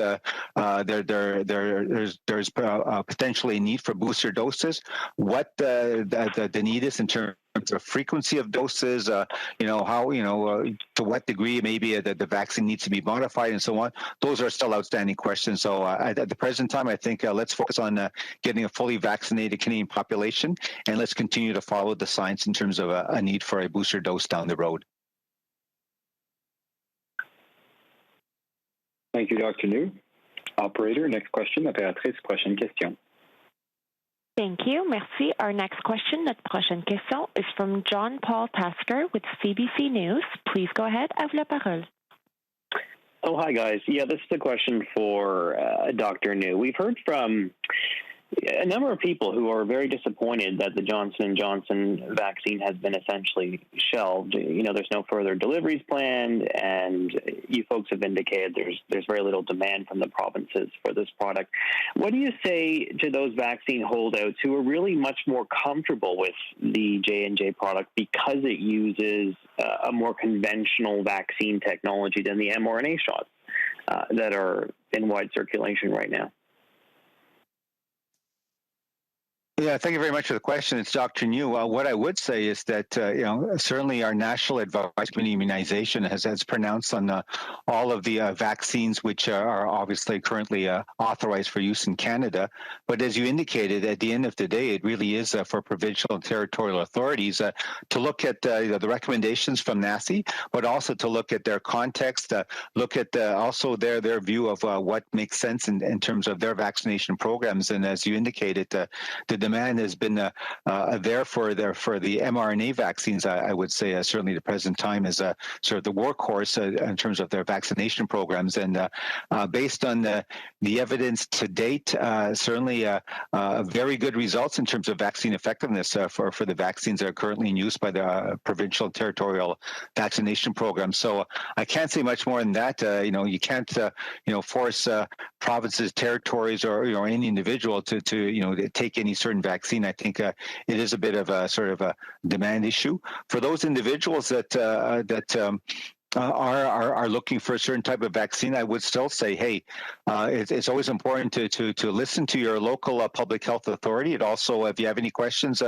there's potentially a need for booster doses. What the need is in terms of frequency of doses, how to what degree maybe the vaccine needs to be modified and so on. Those are still outstanding questions. So at the present time, I think let's focus on getting a fully vaccinated Canadian population, and let's continue to follow the science in terms of a need for a booster dose down the road. Thank you, Dr. Njoo. Operator, next question. Opératrice, prochaine question. Thank you. Merci. Our next question, notre prochaine question, is from John Paul Tasker with CBC News. Please go ahead. À vous la parole. Oh, hi, guys. Yeah, this is a question for Dr. Njoo. We've heard from a number of people who are very disappointed that the Johnson & Johnson vaccine has been essentially shelved. There's no further deliveries planned, and you folks have indicated there's very little demand from the provinces for this product. What do you say to those vaccine holdouts who are really much more comfortable with the J&J product because it uses a more conventional vaccine technology than the mRNA shots that are in wide circulation right now? Yeah, thank you very much for the question. It's Dr. Njoo. What I would say is that certainly our National Advisory Committee Immunization has pronounced on all of the vaccines which are obviously currently authorized for use in Canada. But as you indicated, at the end of the day, it really is for provincial and territorial authorities to look at the recommendations from NACI, but also to look at their context, look at also their view of what makes sense in terms of their vaccination programs. And as you indicated, the demand has been there for the mRNA vaccines. I would say certainly the present time is sort of the workhorse in terms of their vaccination programs. And based on the evidence to date, certainly very good results in terms of vaccine effectiveness for the vaccines that are currently in use by the provincial and territorial vaccination programs. So I can't say much more than that. You can't force provinces, territories, or any individual to take any certain vaccine. I think it is a bit of a sort of a demand issue for those individuals that are looking for a certain type of vaccine. I would still say, hey, it's always important to listen to your local public health authority. And also, if you have any questions,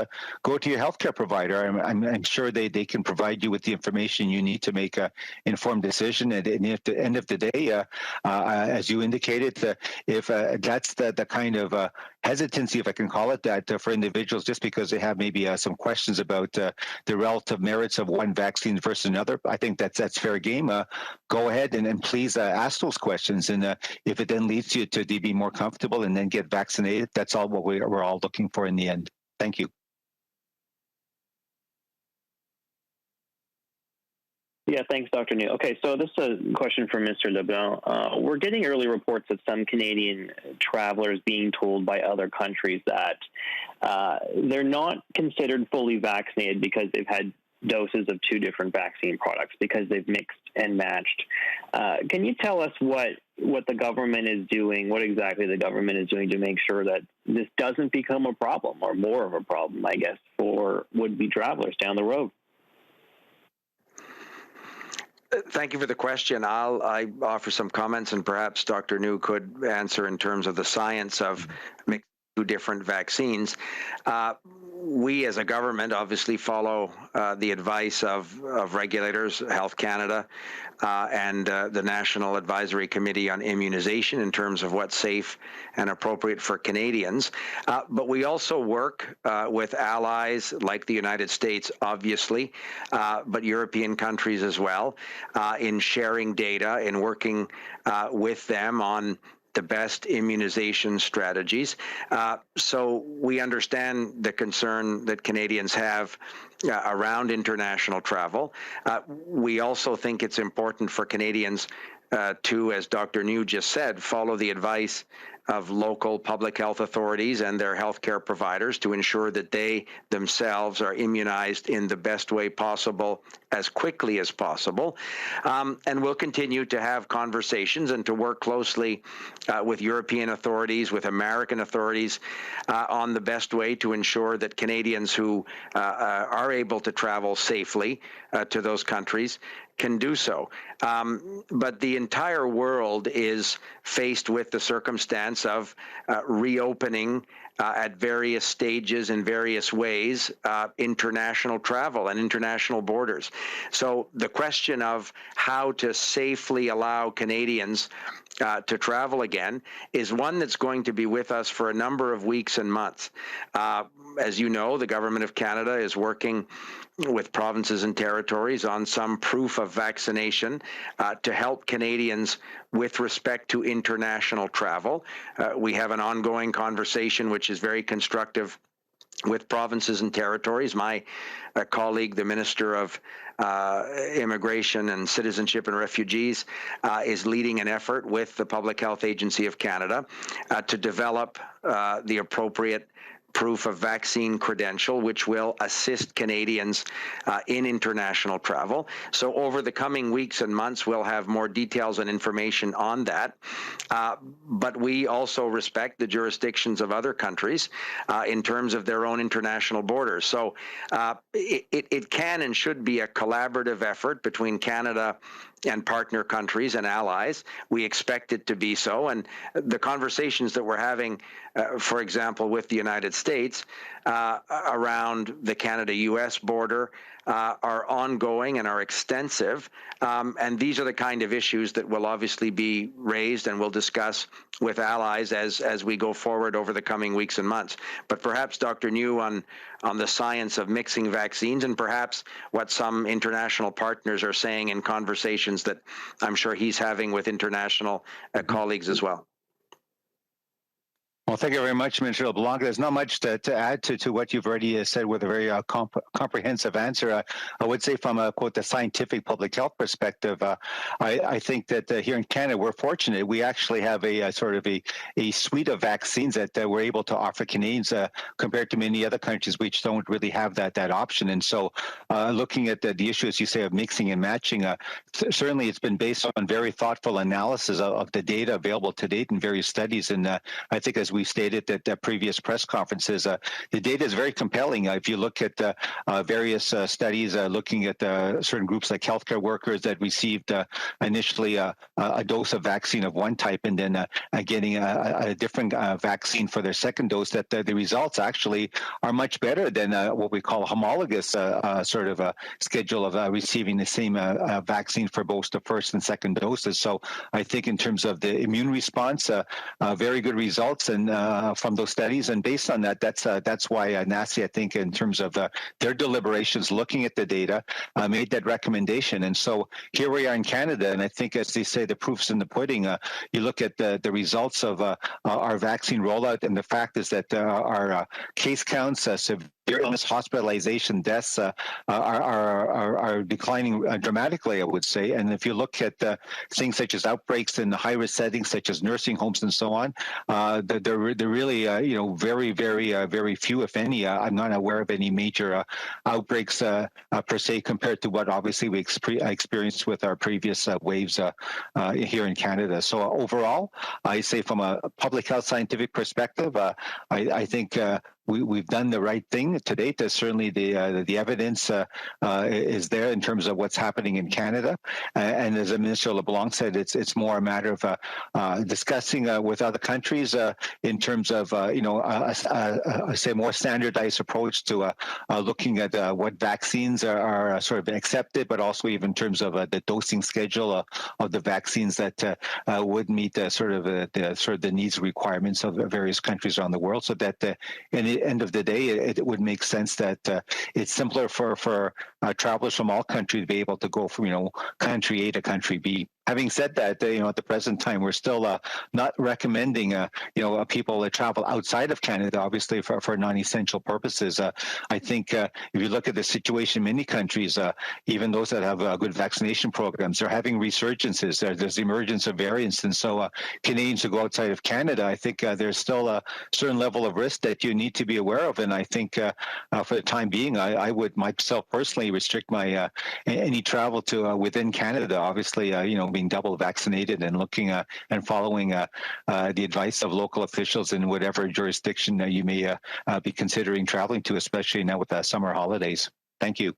go to your healthcare provider. I'm sure they can provide you with the information you need to make an informed decision. And at the end of the day, as you indicated, if that's the kind of hesitancy, if I can call it that, for individuals, just because they have maybe some questions about the relative merits of one vaccine versus another, I think that's fair game. Go ahead and please ask those questions. And if it then leads you to be more comfortable and then get vaccinated, that's all what we're all looking for in the end. Thank you. Yeah, thanks, Dr. Njoo. Okay, so this is a question from Mr. LeBlanc. We're getting early reports of some Canadian travelers being told by other countries that they're not considered fully vaccinated because they've had doses of two different vaccine products, because they've mixed and matched. Can you tell us what the government is doing, what exactly the government is doing to make sure that this doesn't become a problem, or more of a problem, I guess, for would-be travelers down the road? Thank you for the question. I offer some comments, and perhaps Dr. Njoo could answer in terms of the science of mixing two different vaccines. We as a government obviously follow the advice of regulators, Health Canada, and the National Advisory Committee on Immunization in terms of what's safe and appropriate for Canadians. But we also work with allies like the United States, obviously, but European countries as well, in sharing data, in working with them on the best immunization strategies. So we understand the concern that Canadians have around international travel. We also think it's important for Canadians to, as Dr. Njoo just said, follow the advice of local public health authorities and their healthcare providers to ensure that they themselves are immunized in the best way possible as quickly as possible. And we'll continue to have conversations and to work closely with European authorities, with American authorities on the best way to ensure that Canadians who are able to travel safely to those countries can do so. But the entire world is faced with the circumstance of reopening at various stages in various ways international travel and international borders. So the question of how to safely allow Canadians to travel again is one that's going to be with us for a number of weeks and months. As you know, the Government of Canada is working with provinces and territories on some proof of vaccination to help Canadians with respect to international travel. We have an ongoing conversation which is very constructive with provinces and territories. My colleague, the Minister of Immigration and Citizenship and Refugees, is leading an effort with the Public Health Agency of Canada to develop the appropriate proof of vaccine credential, which will assist Canadians in international travel. So over the coming weeks and months, we'll have more details and information on that. But we also respect the jurisdictions of other countries in terms of their own international borders. So it can and should be a collaborative effort between Canada and partner countries and allies. We expect it to be so. And the conversations that we're having, for example, with the United States around the Canada-US border are ongoing and are extensive. And these are the kind of issues that will obviously be raised and we'll discuss with allies as we go forward over the coming weeks and months. But perhaps Dr. Njoo on the science of mixing vaccines and perhaps what some international partners are saying in conversations that I'm sure he's having with international colleagues as well. Well, thank you very much, Minister LeBlanc. There's not much to add to what you've already said with a very comprehensive answer. I would say from a, quote, the scientific public health perspective, I think that here in Canada, we're fortunate. We actually have a sort of a suite of vaccines that we're able to offer Canadians compared to many other countries which don't really have that option. And so looking at the issue, as you say, of mixing and matching, certainly it's been based on very thoughtful analysis of the data available to date in various studies. And I think as we stated at previous press conferences, the data is very compelling. If you look at various studies looking at certain groups like healthcare workers that received initially a dose of vaccine of one type and then getting a different vaccine for their second dose, that the results actually are much better than what we call a homologous sort of a schedule of receiving the same vaccine for both the first and second doses. So I think in terms of the immune response, very good results and from those studies, and based on that, that's why NACI, I think, in terms of their deliberations, looking at the data, made that recommendation. And so here we are in Canada, and I think, as they say, the proof's in the pudding. You look at the results of our vaccine rollout, and the fact is that our case counts, severe illness, hospitalization, deaths are declining dramatically, I would say. And if you look at things such as outbreaks in high-risk settings, such as nursing homes and so on, they're really, very, very few, if any. I'm not aware of any major outbreaks per se, compared to what obviously we experienced with our previous waves here in Canada. So overall, I say from a public health scientific perspective, I think we've done the right thing to date. Certainly the evidence is there in terms of what's happening in Canada. And as Minister LeBlanc said, it's more a matter of discussing with other countries in terms of, I say more standardized approach to looking at what vaccines are sort of accepted, but also even in terms of the dosing schedule of the vaccines that would meet the needs requirements of various countries around the world, so that in the end of the day, it would make sense that it's simpler for travelers from all countries to be able to go from country A to country B. Having said that, at the present time, we're still not recommending, people to travel outside of Canada, obviously for non-essential purposes. I think if you look at the situation in many countries, even those that have good vaccination programs, they're having resurgences. There's the emergence of variants. And so Canadians who go outside of Canada, I think there's still a certain level of risk that you need to be aware of. And I think for the time being, I would myself personally restrict my any travel to within Canada, obviously, being double vaccinated and looking and following the advice of local officials in whatever jurisdiction you may be considering traveling to, especially now with the summer holidays. Thank you.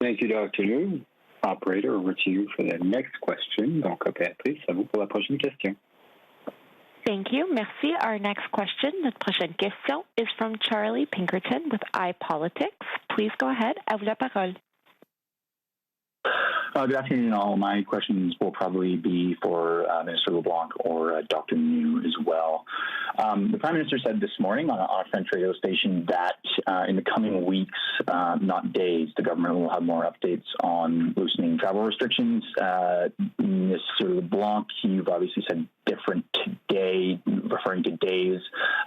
Thank you, Dr. Njoo. Operator, over to you for the next question. Donc, please, à vous pour la prochaine question. Thank you. Merci. Our next question, notre prochaine question, is from Charlie Pinkerton with iPolitics. Please go ahead. À vous la parole. Good afternoon, all. My questions will probably be for Minister LeBlanc or Dr. Njoo as well. The Prime Minister said this morning on a French radio station that in the coming weeks, not days, the government will have more updates on loosening travel restrictions. Minister LeBlanc, you've obviously said different today, referring to days,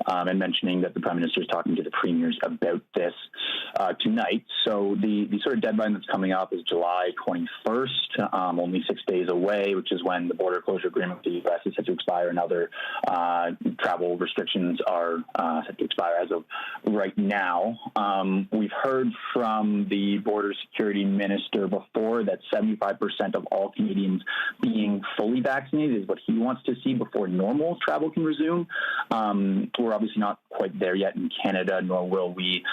and mentioning that the Prime Minister is talking to the premiers about this tonight. So the sort of deadline that's coming up is July 21st. 21st, only 6 days away, which is when the border closure agreement with the U.S. is set to expire, and other travel restrictions are set to expire as of right now. We've heard from the border security minister before that 75% of all Canadians being fully vaccinated is what he wants to see before normal travel can resume. We're obviously not quite there yet in Canada, nor will we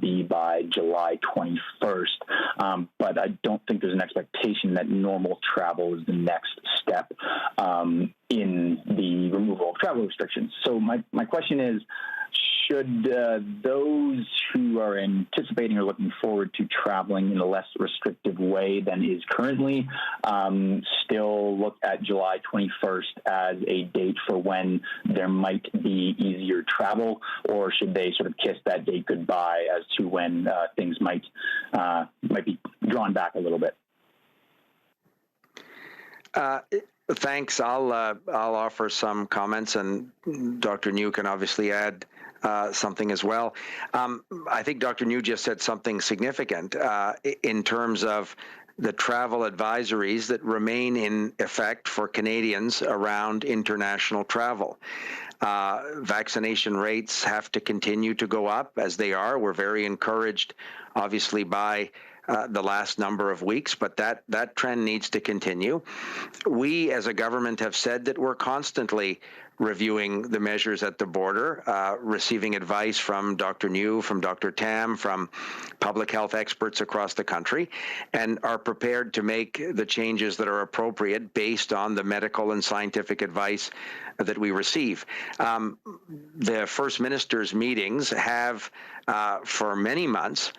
be by July 21st. But I don't think there's an expectation that normal travel is the next step in the removal of travel restrictions. So my question is, should those who are anticipating or looking forward to traveling in a less restrictive way than is currently still look at July 21st as a date for when there might be easier travel, or should they sort of kiss that date goodbye as to when things might be drawn back a little bit? Thanks. I'll offer some comments, and Dr. Njoo can obviously add something as well. I think Dr. Njoo just said something significant in terms of the travel advisories that remain in effect for Canadians around international travel. Vaccination rates have to continue to go up as they are. We're very encouraged, obviously, by the last number of weeks, but that trend needs to continue. We, as a government, have said that we're constantly reviewing the measures at the border, receiving advice from Dr. Njoo, from Dr. Tam, from public health experts across the country, and are prepared to make the changes that are appropriate based on the medical and scientific advice that we receive. The First Minister's meetings have, for many months,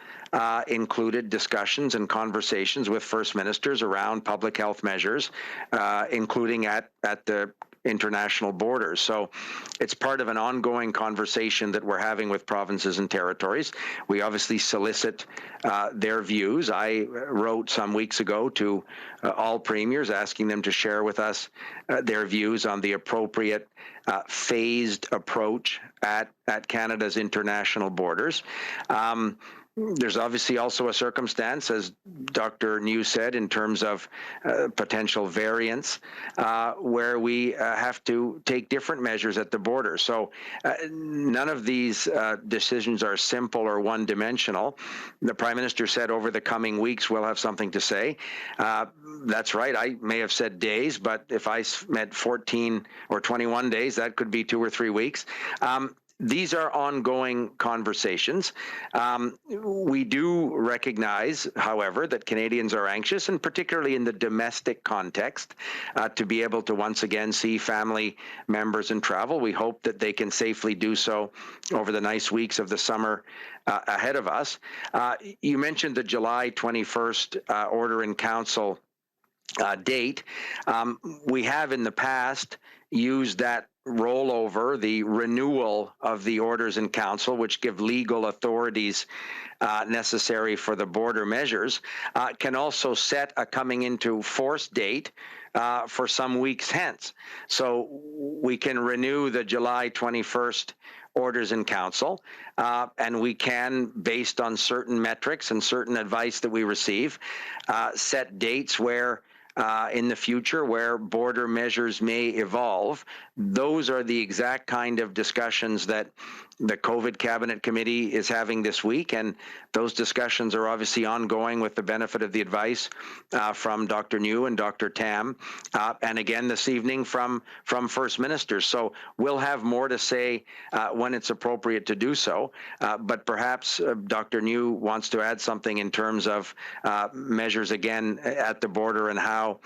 included discussions and conversations with First Ministers around public health measures, including at the international borders. So it's part of an ongoing conversation that we're having with provinces and territories. We obviously solicit their views. I wrote some weeks ago to all premiers asking them to share with us their views on the appropriate phased approach at Canada's international borders. There's obviously also a circumstance, as Dr. Njoo said, in terms of potential variants, where we have to take different measures at the border. So none of these decisions are simple or one-dimensional. The Prime Minister said over the coming weeks we'll have something to say. That's right. I may have said days, but if I meant 14 or 21 days, that could be 2 or 3 weeks. These are ongoing conversations. We do recognize, however, that Canadians are anxious, and particularly in the domestic context, to be able to once again see family members and travel. We hope that they can safely do so over the nice weeks of the summer ahead of us. You mentioned the July 21st Order in Council date. We have in the past used that rollover, the renewal of the orders in council, which give legal authorities necessary for the border measures, can also set a coming into force date for some weeks hence. So we can renew the July 21st orders in council, and we can, based on certain metrics and certain advice that we receive, set dates where in the future where border measures may evolve. Those are the exact kind of discussions that the COVID Cabinet Committee is having this week, and those discussions are obviously ongoing with the benefit of the advice from Dr. Njoo and Dr. Tam, and again this evening from First Minister. So we'll have more to say when it's appropriate to do so, but perhaps Dr. Njoo wants to add something in terms of measures again at the border and how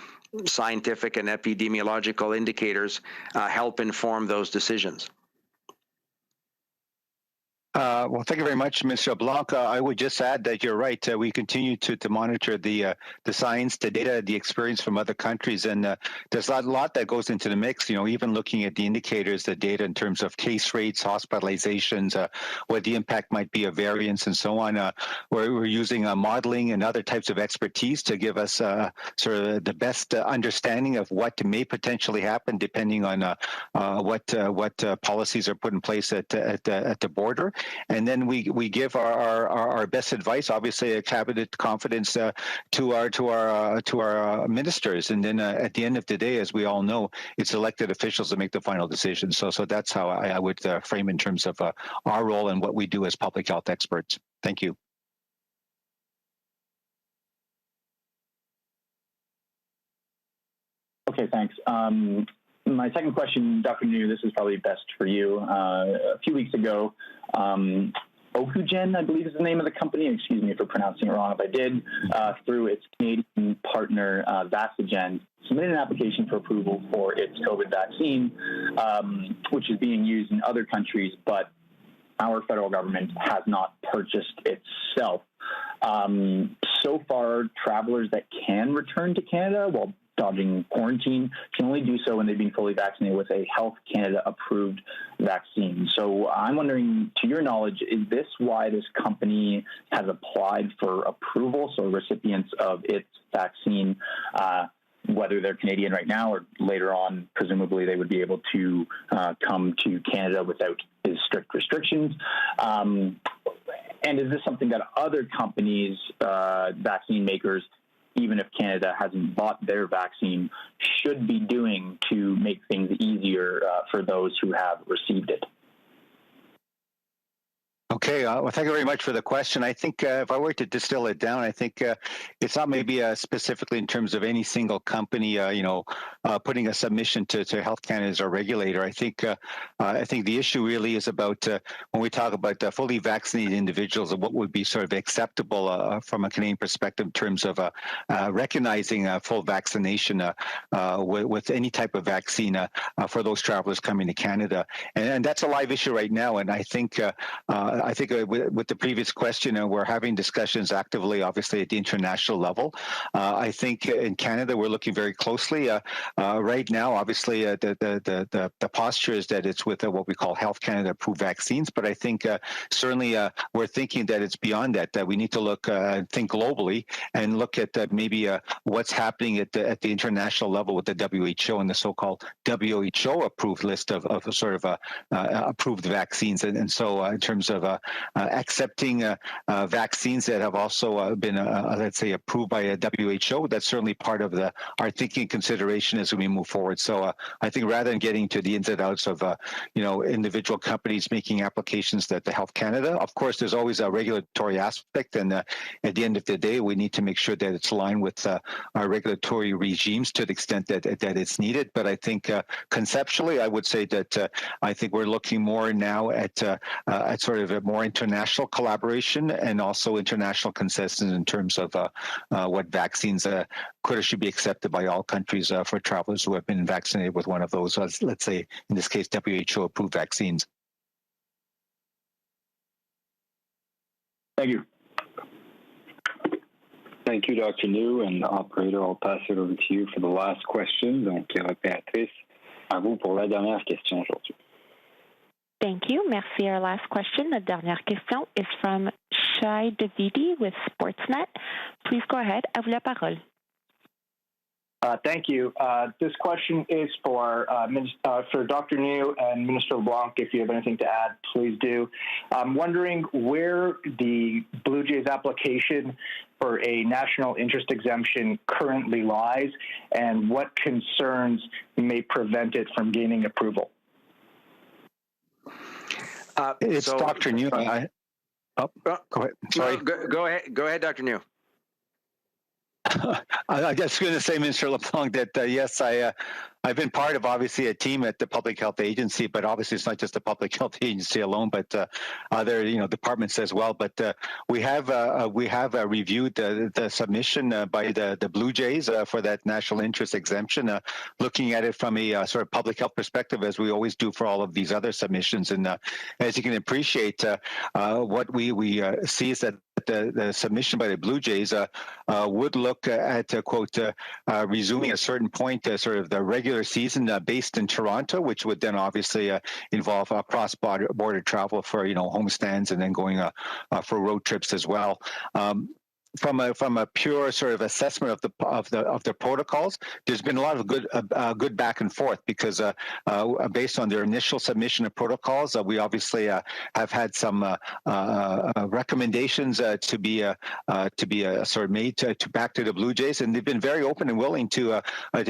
scientific and epidemiological indicators help inform those decisions. Well, thank you very much, Mr. LeBlanc. I would just add that you're right. We continue to monitor the science, the data, the experience from other countries, and there's a lot that goes into the mix. You know, even looking at the indicators, the data in terms of case rates, hospitalizations, what the impact might be of variants, and so on. We're using modeling and other types of expertise to give us sort of the best understanding of what may potentially happen, depending on what policies are put in place at the border. and then we give our best advice, obviously a cabinet confidence to our ministers, and then at the end of the day, as we all know, it's elected officials that make the final decision. So that's how I would frame in terms of our role and what we do as public health experts. Thank you. Okay, thanks. My second question, Dr. Njoo, this is probably best for you. A few weeks ago, Ocugen, I believe is the name of the company, excuse me for pronouncing it wrong if I did, through its Canadian partner, Vacigen, submitted an application for approval for its COVID vaccine, which is being used in other countries, but our federal government has not purchased itself. So far, travelers that can return to Canada, well, dodging quarantine, can only do so when they've been fully vaccinated with a Health Canada approved vaccine. So I'm wondering, to your knowledge, is this why this company has applied for approval? So recipients of its vaccine, whether they're Canadian right now or later on, presumably they would be able to come to Canada without as strict restrictions. And is this something that other companies, vaccine makers, even if Canada hasn't bought their vaccine, should be doing to make things easier for those who have received it? Okay, well, thank you very much for the question. I think if I were to distill it down, I think it's not maybe specifically in terms of any single company, putting a submission to Health Canada as our regulator. I think the issue really is about when we talk about fully vaccinated individuals and what would be sort of acceptable from a Canadian perspective in terms of recognizing full vaccination with any type of vaccine for those travelers coming to Canada, and that's a live issue right now. And I think with the previous question, we're having discussions actively, obviously, at the international level. I think in Canada, we're looking very closely. Right now, obviously, the posture is that it's with what we call Health Canada approved vaccines. But I think certainly we're thinking that it's beyond that we need to look think globally and look at maybe what's happening at the international level with the WHO and the so-called WHO approved list of sort of approved vaccines. And so in terms of accepting vaccines that have also been, let's say, approved by a WHO, that's certainly part of our thinking consideration as we move forward. So I think rather than getting to the ins and outs of, individual companies making applications that the Health Canada, of course, there's always a regulatory aspect. And at the end of the day, we need to make sure that it's aligned with our regulatory regimes to the extent that it's needed. But I think conceptually, I would say that I think we're looking more now at sort of a more international collaboration and also international consensus in terms of what vaccines could or should be accepted by all countries for travelers who have been vaccinated with one of those, let's say, in this case, WHO-approved vaccines. Thank you. Thank you, Dr. Njoo. And operator, I'll pass it over to you for the last question. Donc, Béatrice, à vous pour la dernière question aujourd'hui. Thank you. Merci. Our last question, la dernière question, is from Shai Davidi with Sportsnet. Please go ahead. À vous la parole. Thank you. This question is for Dr. Njoo and Minister LeBlanc. If you have anything to add, please do. I'm wondering where the Blue Jays application for a national interest exemption currently lies and what concerns may prevent it from gaining approval. It's Dr. Njoo. Go ahead. Sorry. Go ahead, Dr. Njoo. I was going to say, Minister LeBlanc, that yes, I've been part of obviously a team at the Public Health Agency, but obviously it's not just the Public Health Agency alone, but other departments as well. But we have reviewed the submission by the Blue Jays for that national interest exemption, looking at it from a sort of public health perspective, as we always do for all of these other submissions. And as you can appreciate, what we see is that the submission by the Blue Jays would look at quote resuming at a certain point sort of the regular season based in Toronto, which would then obviously involve cross-border travel for homestands and then going for road trips as well. from a pure sort of assessment of the protocols, there's been a lot of good back and forth because based on their initial submission of protocols, we obviously have had some recommendations to be sort of made to back to the Blue Jays, and they've been very open and willing to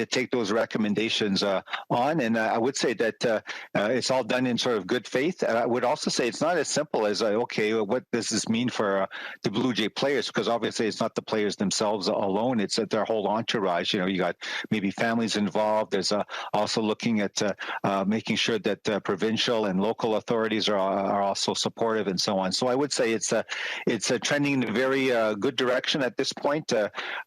take those recommendations on. And I would say that it's all done in sort of good faith. I would also say it's not as simple as okay, what does this mean for the Blue Jay players? Because obviously it's not the players themselves alone; it's their whole entourage. You got maybe families involved. There's also looking at making sure that provincial and local authorities are also supportive and so on. So I would say it's trending in a very good direction at this point.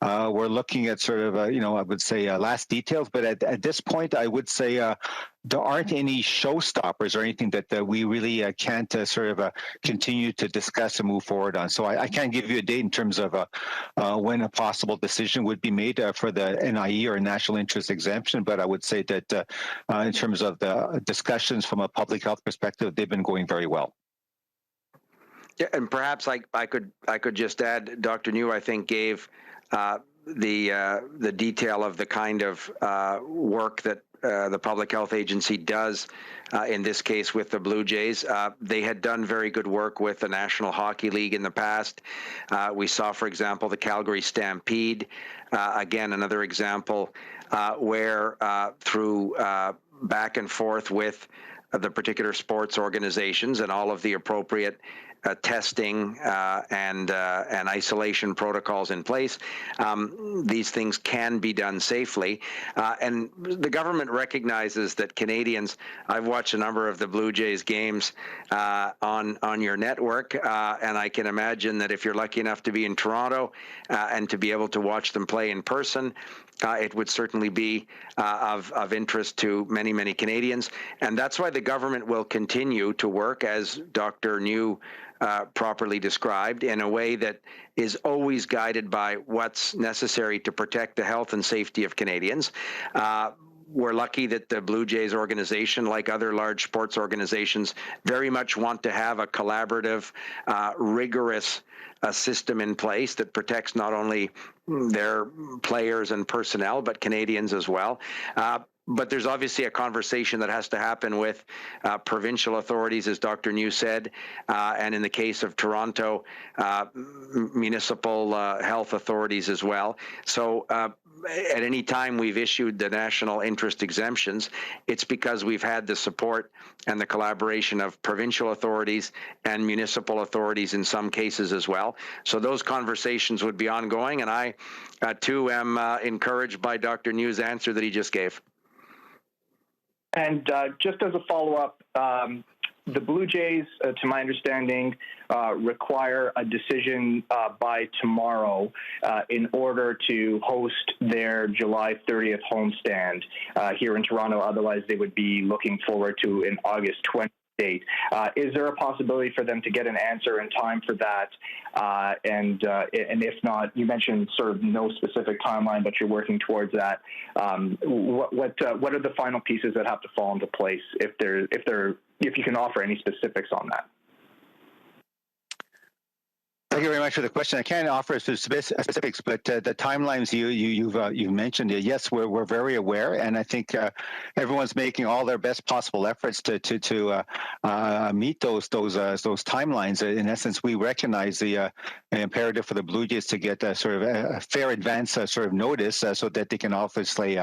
We're looking at sort of I would say last details, but at this point I would say there aren't any showstoppers or anything that we really can't sort of continue to discuss and move forward on. So I can't give you a date in terms of when a possible decision would be made for the NIE or national interest exemption, but I would say that in terms of the discussions from a public health perspective, they've been going very well. Yeah, and perhaps I could just add, Dr. Njoo, I think gave the detail of the kind of work that the Public Health Agency does, in this case with the Blue Jays. They had done very good work with the National Hockey League in the past. We saw, for example, the Calgary Stampede, again, another example where through back and forth with the particular sports organizations and all of the appropriate testing and isolation protocols in place, these things can be done safely. And the government recognizes that Canadians, I've watched a number of the Blue Jays games on your network, and I can imagine that if you're lucky enough to be in Toronto and to be able to watch them play in person, it would certainly be of interest to many, many Canadians. And that's why the government will continue to work, as Dr. Njoo properly described, in a way that is always guided by what's necessary to protect the health and safety of Canadians. We're lucky that the Blue Jays organization, like other large sports organizations, very much want to have a collaborative, rigorous system in place that protects not only their players and personnel, but Canadians as well. But there's obviously a conversation that has to happen with provincial authorities, as Dr. Njoo said, and in the case of Toronto, municipal health authorities as well. So at any time we've issued the national interest exemptions, it's because we've had the support and the collaboration of provincial authorities and municipal authorities in some cases as well. So those conversations would be ongoing, and I too am encouraged by Dr. Njoo's answer that he just gave. And just as a follow-up, the Blue Jays, to my understanding, require a decision by tomorrow in order to host their July 30th homestand here in Toronto. Otherwise, they would be looking forward to an August 20th date. Is there a possibility for them to get an answer in time for that? And if not, you mentioned sort of no specific timeline, but you're working towards that. What are the final pieces that have to fall into place if you can offer any specifics on that? Thank you very much for the question. I can't offer specifics, but the timelines you've mentioned, yes, we're very aware, and I think everyone's making all their best possible efforts to meet those timelines. In essence, we recognize the imperative for the Blue Jays to get sort of a fair advance sort of notice so that they can obviously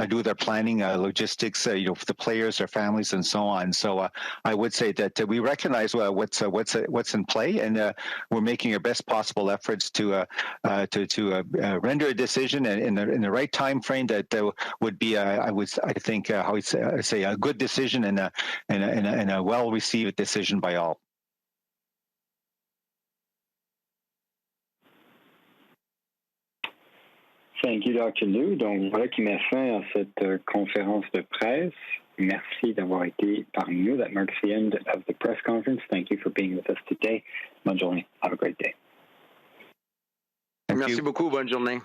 do their planning, logistics, for the players, their families, and so on. So I would say that we recognize what's in play, and we're making our best possible efforts to render a decision in the right time frame that would be I think a good decision and a well received decision by all. Thank you, Dr. Njoo. Donc voilà qui met fin à cette conférence de presse. Merci d'avoir été parmi nous. That marks the end of the press conference. Thank you for being with us today. Bonne journée. Have a great day. Merci beaucoup. Bonne journée.